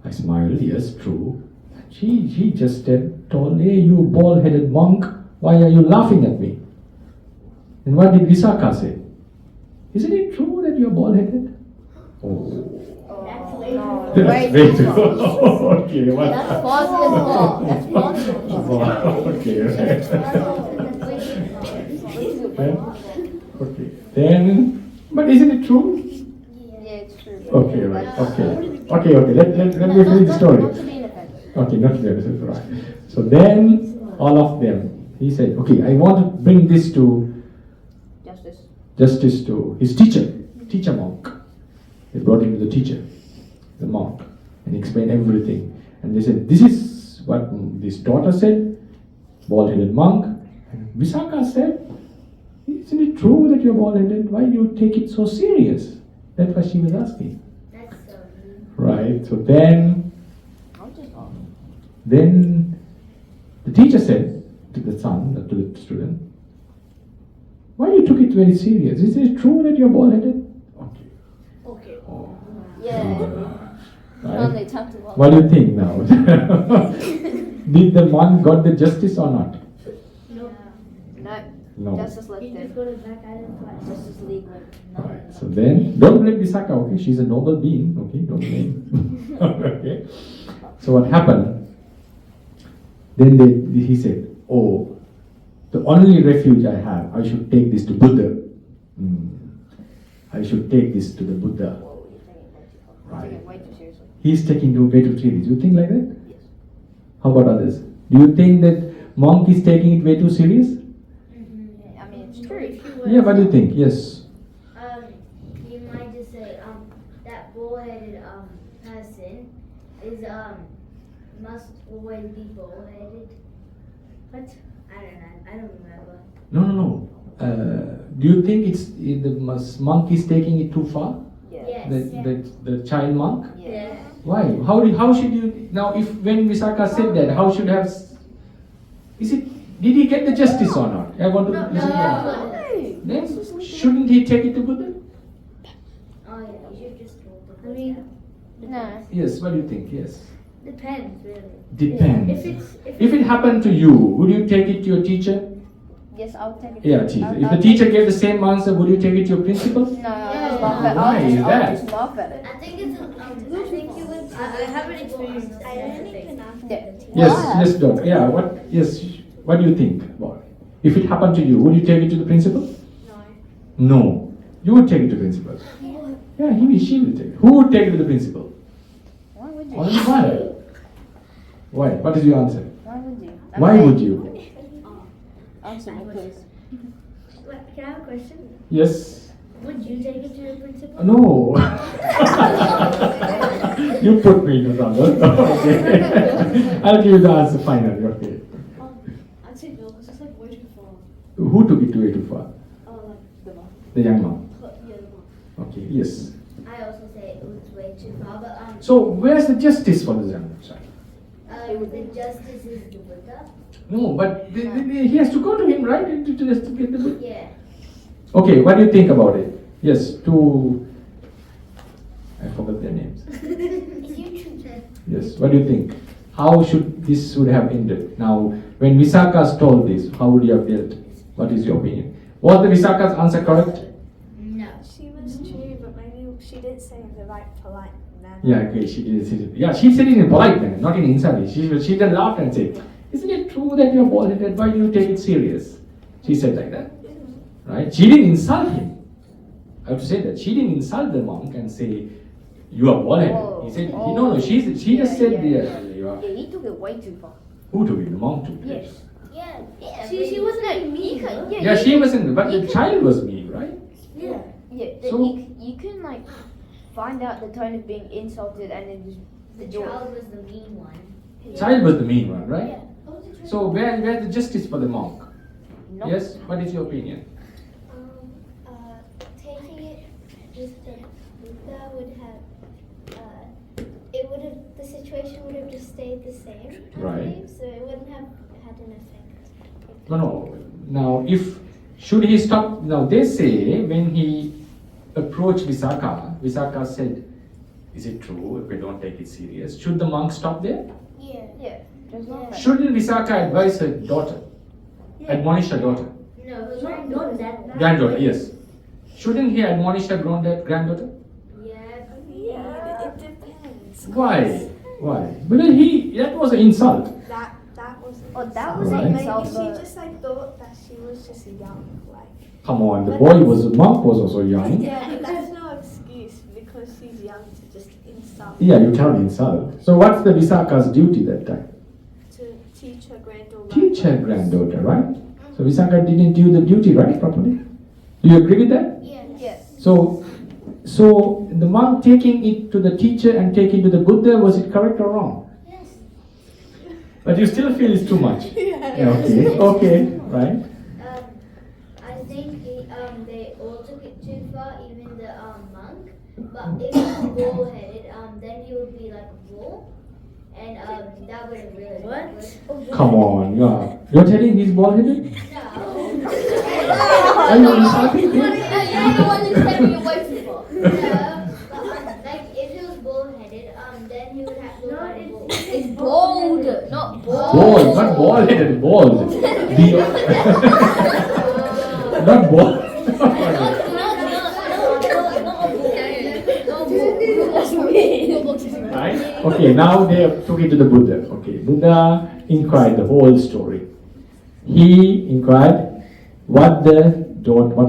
I smiled, yes, true. And she just told, "Hey, you bald-headed monk, why are you laughing at me?" And what did Visakha say? "Isn't it true that you're bald-headed?" Oh. That's way That's way too far. Okay, what? That's possible. That's possible. Okay. Okay. Then, but isn't it true? Yeah, it's true. Okay, right. Okay. Let me finish the story. Not to be offended. Okay, not there. Right. So then, all of them, he said, "Okay, I want to bring this to justice to his teacher monk." They brought him to the teacher, the monk, and he explained everything. And they said, "This is what this daughter said, bald-headed monk." And Visakha said, "Isn't it true that you're bald-headed? Why do you take it so serious?" That's what she was asking. That's so mean. Right. So then the teacher said to the son, to the student, "Why you took it very serious? Is it true that you're bald-headed?" Okay. Okay. Oh. Yeah. Right. Only time to walk. What do you think now? Did the monk got the justice or not? No. No. No. Justice left He just him. got it back at him twice. Justice legal. No. Right. So then, don't blame Visakha, okay? She's a noble being, okay? Don't blame. Okay. So what happened? Then he said, "Oh, the only refuge I have, I should take this to Buddha. I should take this to the Buddha." Whoa, you're taking it way too far. Right. Taking it way too seriously. He's taking it way too serious. You think like that? Yes. How about others? Do you think that monk is taking it way too serious? Yeah, I mean, it's true. Yeah, what do you think? Yes. You might just say that bull-headed person is must always be bull-headed. What? I don't know. I don't remember. No. Do you think the monk is taking it too far? Yeah. Yes. The child monk? Yeah. Why? How should you Now, if when Visakha said that, how should have? Did he get the justice or not? I want to. Then shouldn't he take it to Buddha? Oh yeah, you should just talk I mean, No. Yes. What do you think? Yes. depends really. Depends. If If it happened to you, would you take it to your teacher? Yes, I'll take it. Yeah, teacher. I'll- If I'll the teacher take gave the same answer, would you take it to your principal? No, I'll just laugh at Why is I'll that? just laugh at it. I think it's I think you would. I haven't experienced I don't even ask Yeah. the teacher. Yes. Why? Yes, doctor. Yeah. What? Yes. What do you think about it? If it happened to you, would you take it to the principal? No. No. You would take it to the principal. Yeah, she will take it. Who would take it to the principal? Why would you? Only one. Why? What is your answer? Why would you? I'm Why saying- would you? Answer me, please. Wait, can I have a question? Yes. Would you take it to the principal? No. You put me in the trouble. Okay. I'll give you the answer finally. Okay. I'd say no, because it's like way too far. Who took it way too far? Oh, like the mom. The young mom. Yeah, the mom. Okay. Yes. I also say it was way too far, but So where's the justice for the young child? the justice is the Buddha. No, but he has to go to him, right? To just to get the book. Yeah. Okay. What do you think about it? Yes. I forgot their names. Yes. What do you think? How should have ended? Now, when Visakha's told this, how would you have dealt? What is your opinion? Was the Visakha's answer correct? No. She was true, but maybe she didn't say in the right polite manner. Yeah, okay, she did. Yeah, she said it in a polite manner, not in insulting. She just laughed and said, "Isn't it true that you're bald-headed? Why do you take it serious?" She said like that, right? She didn't insult him. I have to say that she didn't insult the monk and say, "You are bald-headed." He said, "No, no." She just said, "You are." Yeah, he took it way too far. Who took it? The monk took it. Yes. Yeah. She wasn't being mean. Yeah, she wasn't, but the child was mean, right? Yeah. So- You can like find out the tone of being insulted and then just The ignore it. child was the mean one. Child was the mean one, right? Yeah. So where's the justice for the monk? Nope. Yes. What is your opinion? Taking it with the Buddha would have, it would have, the situation would have just stayed the same, I Right. believe, so it wouldn't have had an effect. No. Now, should he stop? Now they say when he approached Visakha said, "Is it true if we don't take it serious? Should the monk stop there? Yeah. Yeah. Just laugh at it. Shouldn't Visakha advise her daughter, admonish her daughter, No, her Not that bad. granddaughter? Yes. Shouldn't he admonish her granddaughter? Yeah. Yeah, it depends. Why? Because that was an insult. That was. Oh, that was Right. an Maybe insult. she but- just like thought that she was just young, like. Come on, the monk was also young. Yeah, but that's no excuse because she's young to just insult. Yeah, you can't insult. So what's the Visakha's duty that time? To teach her granddaughter. Teach her granddaughter, right? So Visakha didn't do the duty right properly. Do you agree with that? Yes. So the monk taking it to the teacher and taking it to the Buddha, was it correct or wrong? Yes. But you still feel it's too much. Yeah. Okay, right. I think they all took it too far, even the monk. But if he was bald-headed, then he would be like a bull, and that wouldn't really work. Come on, you're telling he's bald-headed? No. Are you insulting him? You're the one who's taking it way too far. No, but like if he was bald-headed, then he would have to look like a bull. It's bold, not bald. Bald, not bald-headed, bald. Not bald. Right? Okay, now they took it to the Buddha. Okay, Buddha inquired the whole story. He inquired what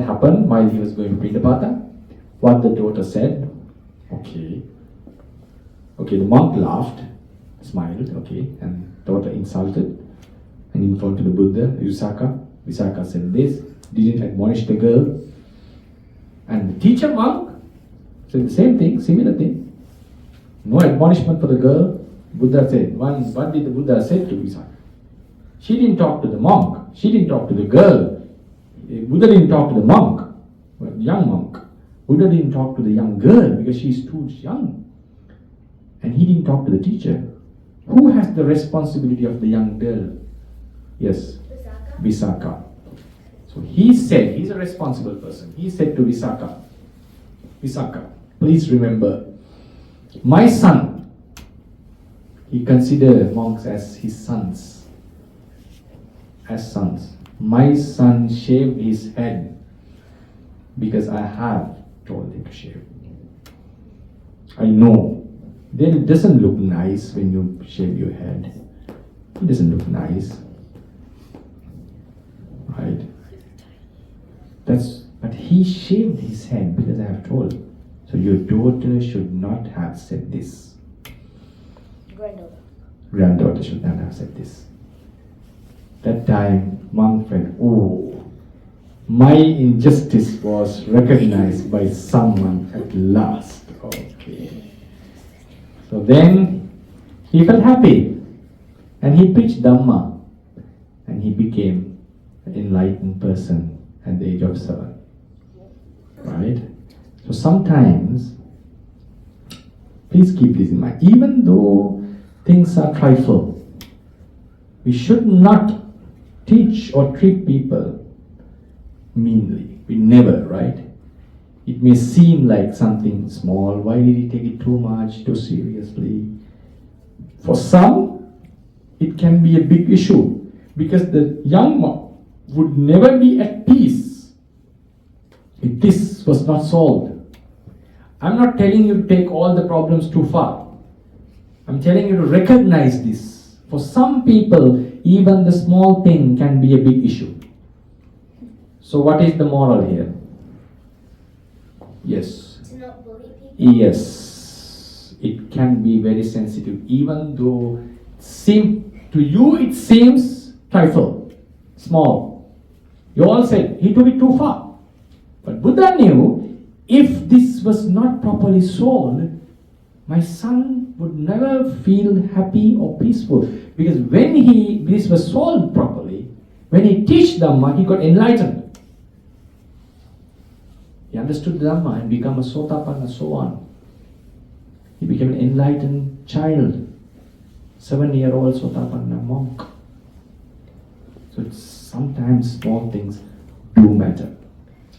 happened while he was going to Pindapata, what the daughter said. Okay, the monk laughed, smiled, okay, and daughter insulted and informed to the Buddha, Visakha. Visakha said this, didn't admonish the girl. And the teacher monk said the same thing, similar thing. No admonishment for the girl. Buddha said, what did the Buddha say to Visakha? She didn't talk to the monk. She didn't talk to the girl. Buddha didn't talk to the monk, young monk. Buddha didn't talk to the young girl because she's too young. And he didn't talk to the teacher. Who has the responsibility of the young girl? Yes, Visaka. Visaka. So he said, he's a responsible person. He said to Visaka, Visaka, please remember, my son, he considered monks as his sons. As sons. My son shaved his head because I have told him to shave. I know. Then it doesn't look nice when you shave your head. It doesn't look nice. Right? But he shaved his head because I have told. So your daughter should not have said this. Granddaughter should not have said this. That time, monk felt, oh, my injustice was recognized by someone at last. Okay. So then he felt happy and he preached Dhamma and he became an enlightened person at the age of 7. Right? So sometimes, please keep this in mind, even though things are trifle, we should not teach or treat people meanly. We never, right? It may seem like something small. Why did he take it too much, too seriously? For some, it can be a big issue because the young monk would never be at peace if this was not solved. I'm not telling you to take all the problems too far. I'm telling you to recognize this. For some people, even the small thing can be a big issue. So what is the moral here? Yes. To not bully people. Yes. It can be very sensitive, even though to you it seems trifle, small. You all said he took it too far. But Buddha knew if this was not properly solved, my son would never feel happy or peaceful. Because when this was solved properly, when he teach Dhamma, he got enlightened. He understood Dhamma and became a Sotapanna, so on. He became an enlightened child, 7-year-old Sotapanna monk. So sometimes small things do matter.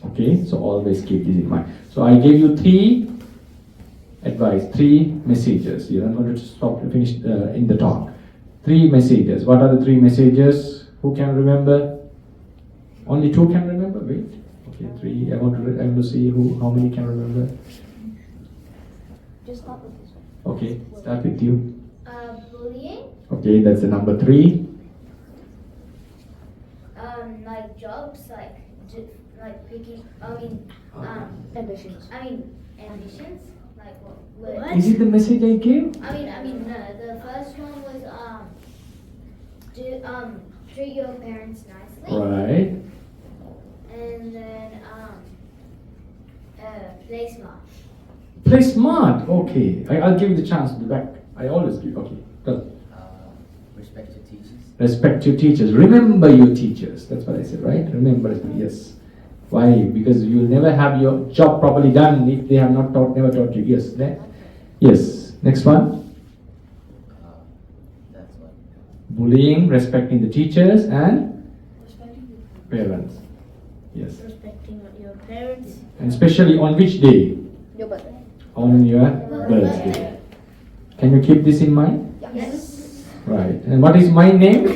Okay, so always keep this in mind. So I gave you 3 messages. You're not going to finish in the talk. 3 messages. What are the 3 messages? Who can remember? Only 2 can remember? Wait. Okay, 3. I want to see how many can remember. Just start with this one. Okay, start with you. Bullying. Okay, that's the number 3. Like jobs, like picking. Ambitions. Ambitions. Like what? Is it the message I gave? No. The first one was treat your parents nicely. Right. And then play smart. Play smart. Okay, I'll give you the chance to be back. I always give. Okay, go. Respect your teachers. Respect your teachers. Remember your teachers. That's what I said, right? Remember it. Yes. Why? Because you'll never have your job properly done if they have never taught you. Yes. Yes. Next one. That's what. Bullying, respecting the teachers and parents. Yes. Respecting your parents. And especially on which day? Your birthday. On your birthday. Can you keep this in mind? Yes. Right. And what is my name?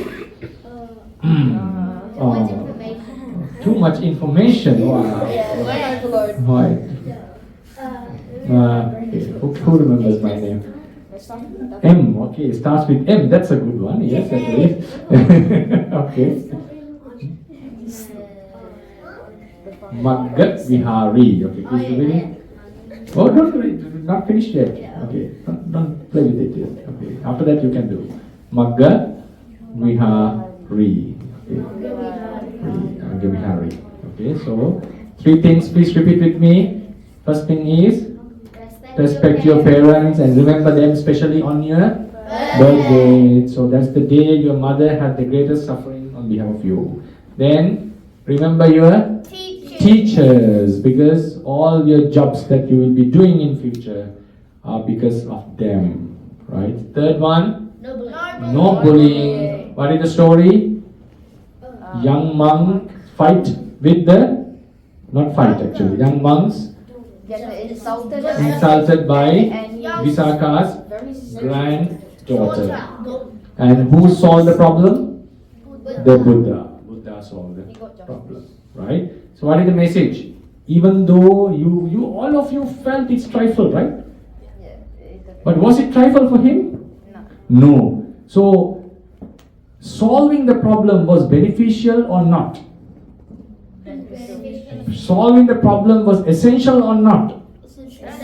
Too much information. Too much information. Wow. Right. Okay. Who remembers my name? M. Okay, starts with M. That's a good one. Yes, at least. Okay. Maggavihari. Okay, please read it. Oh, don't read. Not finished yet. Okay. Don't play with it yet. Okay. After that, you can do Maggavihari. Okay. Maggavihari. Okay. So 3 things. Please repeat with me. First thing is respect your parents and remember them, especially on your birthday. So that's the day your mother had the greatest suffering on behalf of you. Then remember your teachers, because all your jobs that you will be doing in future are because of them. Right? Third one, No No bullying. What is the story? Young monk fight with the, not fight actually, young monks Get insulted. insulted by And Visakha's granddaughter. And who solved the problem? The Buddha. Buddha solved the problem. Right? So what is the message? Even though you all of you felt it's trifle, right? But was it trifle for him? No. So solving the problem was beneficial or not? Solving the problem was essential or not?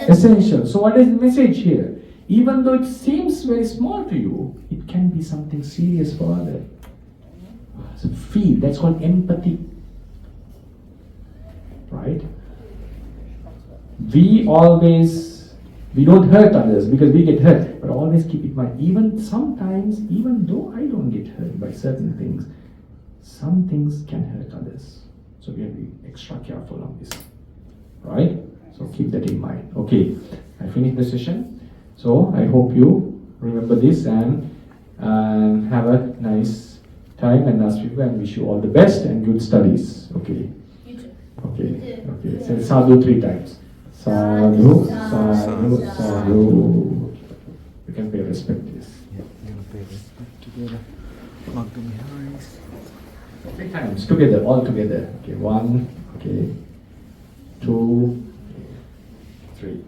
Essential. So what is the message here? Even though it seems very small to you, it can be something serious for others. So feel, that's called empathy. Right? We don't hurt others because we get hurt, but always keep in mind, even sometimes, even though I don't get hurt by certain things, some things can hurt others. So we have to be extra careful on this. Right? So keep that in mind. Okay, I finished the session. So I hope you remember this and have a nice time and last week, and wish you all the best and good studies. Okay. Okay. Okay. Say sadhu 3 times. Sadhu, sadhu, sadhu. You can pay respect to this. Yeah, we're going to pay respect together. Maggaviharis. 3 times together, all together. Okay, 1, okay, 2, 3.